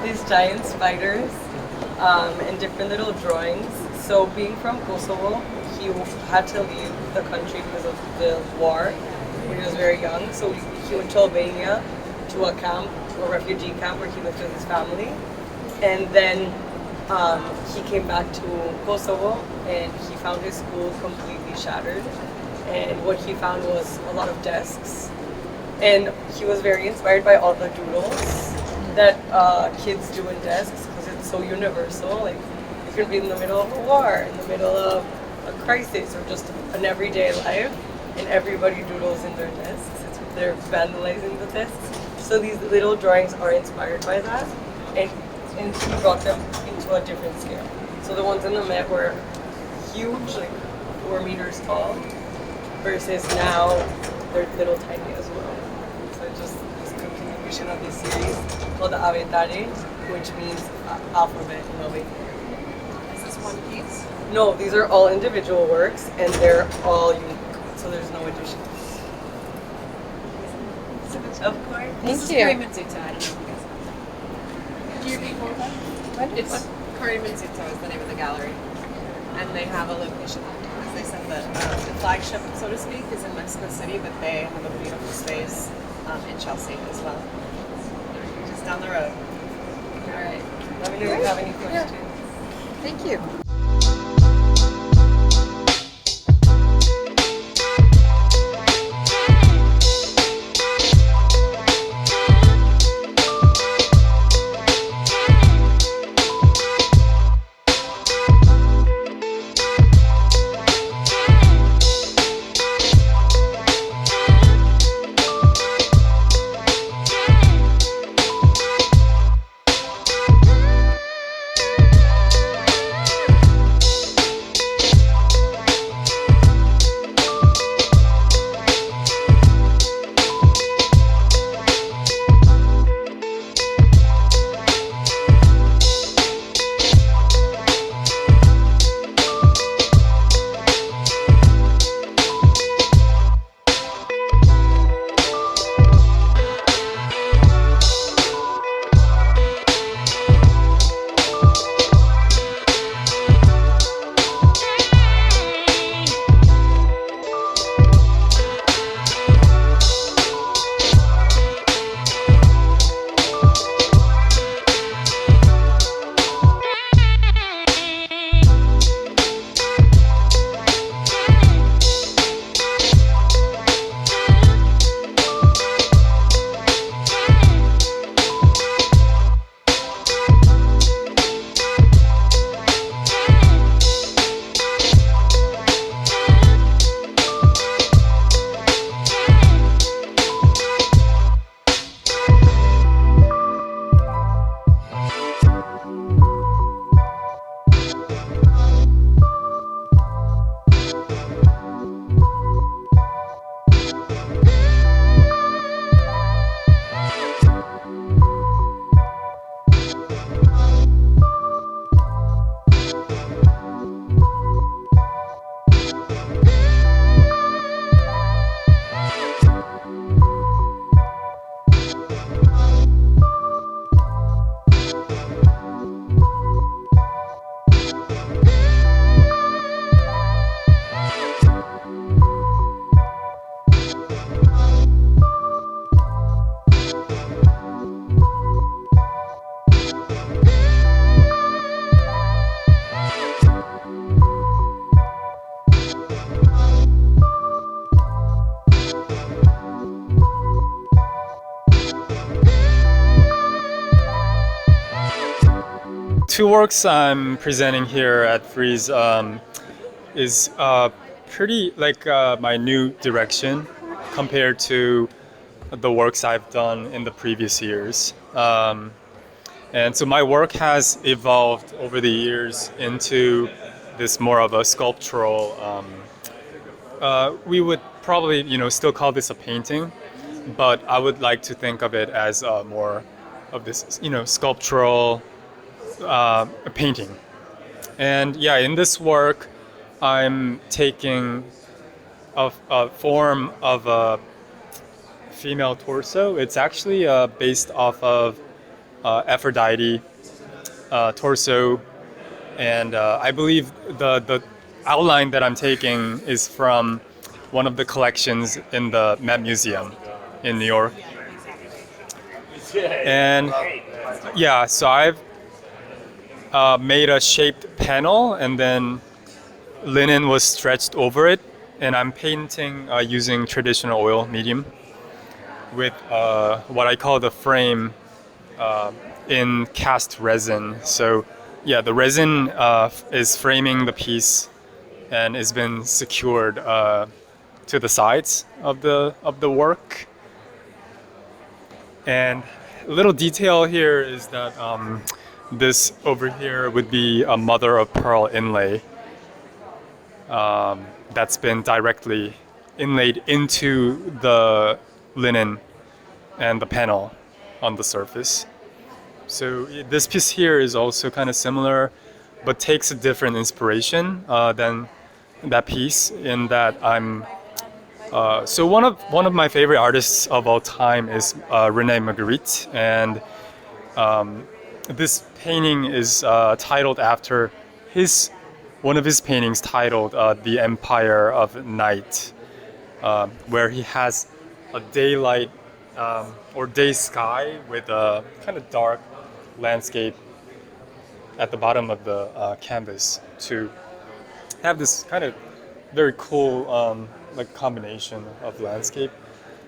These giant spiders and different little drawings. So being from Kosovo, he had to leave the country because of the war when he was very young. So he went to Albania to a camp, a refugee camp where he lived with his family. And then he came back to Kosovo and he found his school completely shattered. And what he found was a lot of desks. And he was very inspired by all the doodles that kids do in desks because it's so universal. Like you can be in the middle of a war, in the middle of a crisis, or just an everyday life, and everybody doodles in their desks. They're vandalizing the desks. So these little drawings are inspired by that, and he brought them into a different scale. So the ones in the Met were huge, like 4 meters tall, versus now they're little tiny as well. So just this continuation of this series called the Avetare, which means alphabet in Albanian. Is this one piece? No, these are all individual works and they're all unique, so there's no additions. Of course. This is Kari Mitsuta. I don't know if you guys know. Do you read more about it? It's Kari Mitsuta is the name of the gallery. And they have a location, as they said, the flagship, so to speak, is in Mexico City, but they have a beautiful space in Chelsea as well. Just down the road. All right. Let me know if you have any questions. Yeah. Thank you. two works I'm presenting here at Frieze is pretty like my new direction compared to the works I've done in the previous years. And so my work has evolved over the years into this more of a sculptural. We would probably, still call this a painting, but I would like to think of it as more of this, sculptural painting. And yeah, in this work, I'm taking a form of a female torso. It's actually based off of Aphrodite torso, and I believe the outline that I'm taking is from one of the collections in the Met Museum in New York. And yeah, so I've made a shaped panel, and then linen was stretched over it, and I'm painting using traditional oil medium with what I call the frame in cast resin. So yeah, the resin is framing the piece and has been secured to the sides of the work. And a little detail here is that this over here would be a mother of pearl inlay that's been directly inlaid into the linen and the panel on the surface. So this piece here is also kind of similar, but takes a different inspiration than that piece. In that so one of my favorite artists of all time is Rene Magritte, and this painting is titled after one of his paintings titled "The Empire of Night," where he has a daylight or day sky with a kind of dark landscape at the bottom of the canvas to have this kind of very cool like combination of landscape.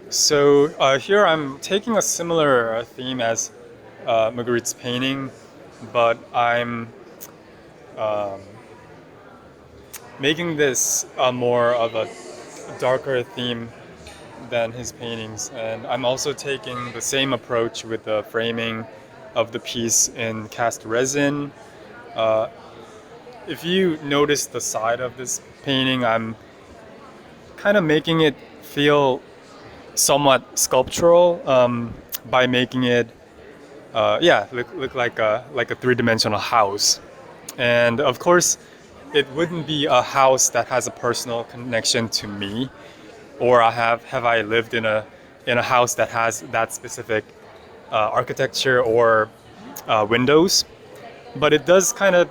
So here I'm taking a similar theme as Magritte's painting, but I'm making this more of a darker theme than his paintings, and I'm also taking the same approach with the framing of the piece in cast resin. If you notice the side of this painting, I'm kind of making it feel somewhat sculptural by making it look like a three-dimensional house. And of course, it wouldn't be a house that has a personal connection to me, or have I lived in a house that has that specific architecture or windows. But it does kind of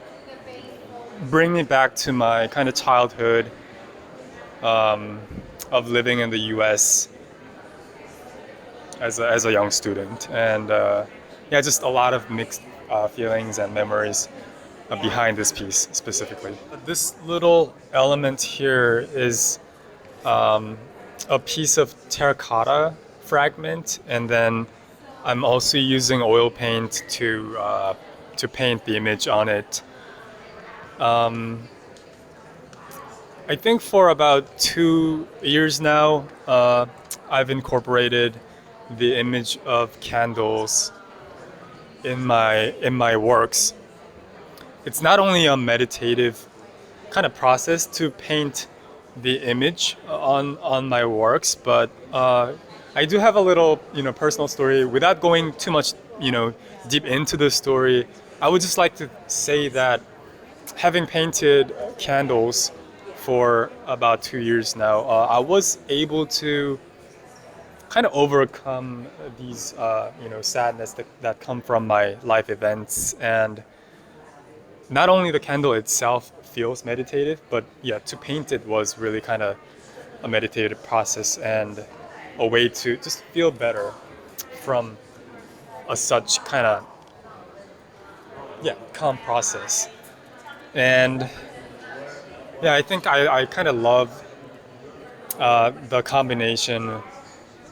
bring me back to my kind of childhood of living in the U.S. as a young student, and just a lot of mixed feelings and memories behind this piece specifically. This little element here is a piece of terracotta fragment, and then I'm also using oil paint to paint the image on it. I think for about 2 years now, I've incorporated the image of candles in my works. It's not only a meditative kind of process to paint the image on my works, but I do have a little personal story. Without going too much deep into the story, I would just like to say that having painted candles for about 2 years now, I was able to kind of overcome these sadness that come from my life events. And not only the candle itself feels meditative, but to paint it was really kind of a meditative process and a way to just feel better from such kind of calm process. And I think I kind of love the combination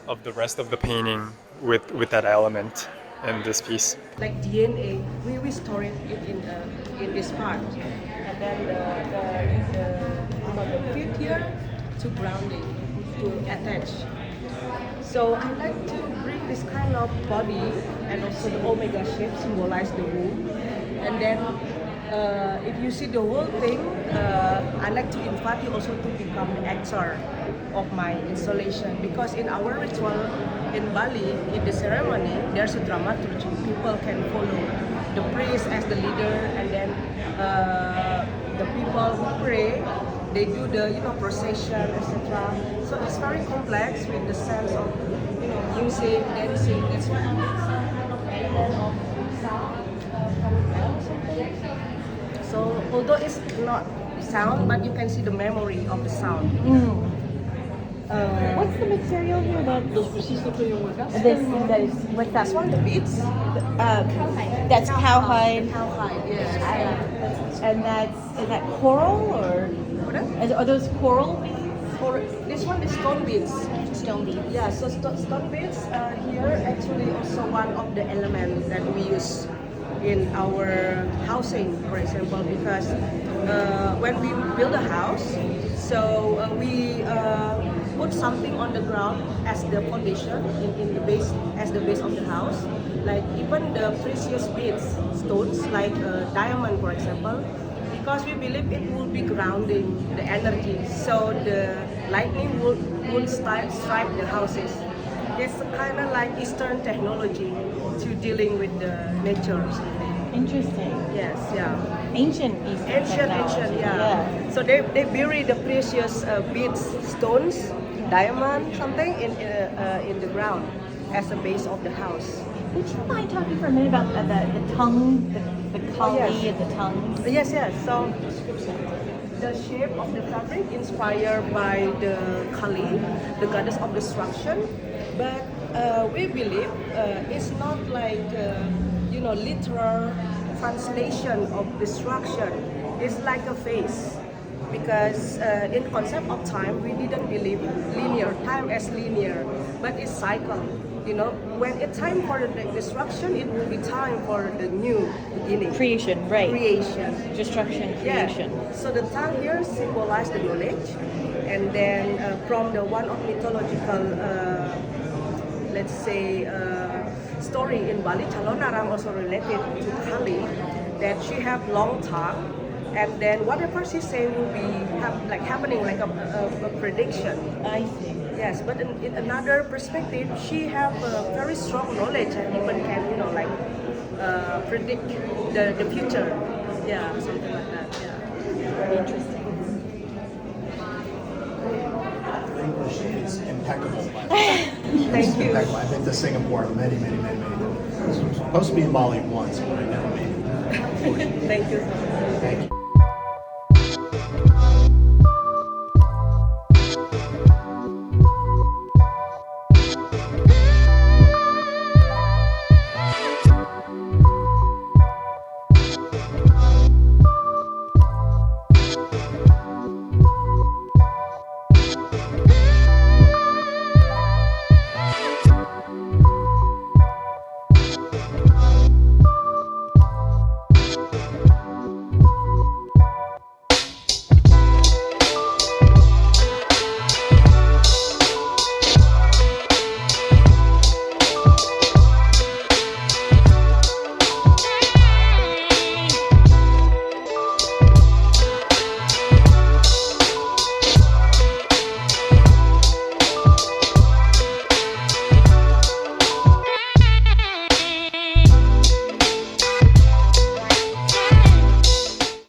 of the rest of the painting with that element. in this piece. Like DNA, we store it in this part, and then the feet here to grounding to attach. So I like to bring this kind of body and also the omega shape symbolize the womb, and then if you see the whole thing, I like to invite you also to become the actor of my installation, because in our ritual in Bali, in the ceremony, there's a dramaturgy. People can follow the priest as the leader, and then the people who pray, they do the procession, etc. So it's very complex with the sense of music, dancing. That's why I make some kind of element of sound from bell or something. So although it's not sound, but you can see the memory of the sound. What's the material here? What's that? This one, the beads. That's cowhide. Cowhide, yes. And is that coral or are those coral beads? For this one is stone beads. Stone beads. Yeah, so stone beads here actually also one of the elements that we use in our housing, for example, because when we build a house, so we put something on the ground as the foundation in the base, as the base of the house. Like even the precious beads, stones like diamond, for example, because we believe it will be grounding the energy, so the lightning will strike the houses. It's kind of like Eastern technology to dealing with the nature. Interesting. Yes, yeah. Ancient Eastern technology. Yeah. So they bury the precious beads, stones, diamond, something in the ground as a base of the house. Would you mind talking for a minute about the tongue, the kali yes. and the tongue? Yes. So the shape of the fabric inspired by the Kali, the goddess of destruction, but we believe it's not like literal translation of destruction. It's like a face, because in concept of time we didn't believe linear time as linear, but it's cycle. When it's time for the destruction, it will be time for the new beginning. Creation, right. Creation. Destruction, creation. Yeah. So the tongue here symbolizes the knowledge, and then from the one of mythological, let's say, story in Bali, Calonaram also related to Kali, that she have long tongue, and then whatever she say will be happening like a prediction. I see. Yes, but in another perspective, she have a very strong knowledge and even can, predict the future. Yeah, something like that. Yeah. Very interesting. English is impeccable. Thank you. Impeccable. I've been to Singapore many times. I was supposed to be in Bali once, but I never made it. Thank you. Thank you.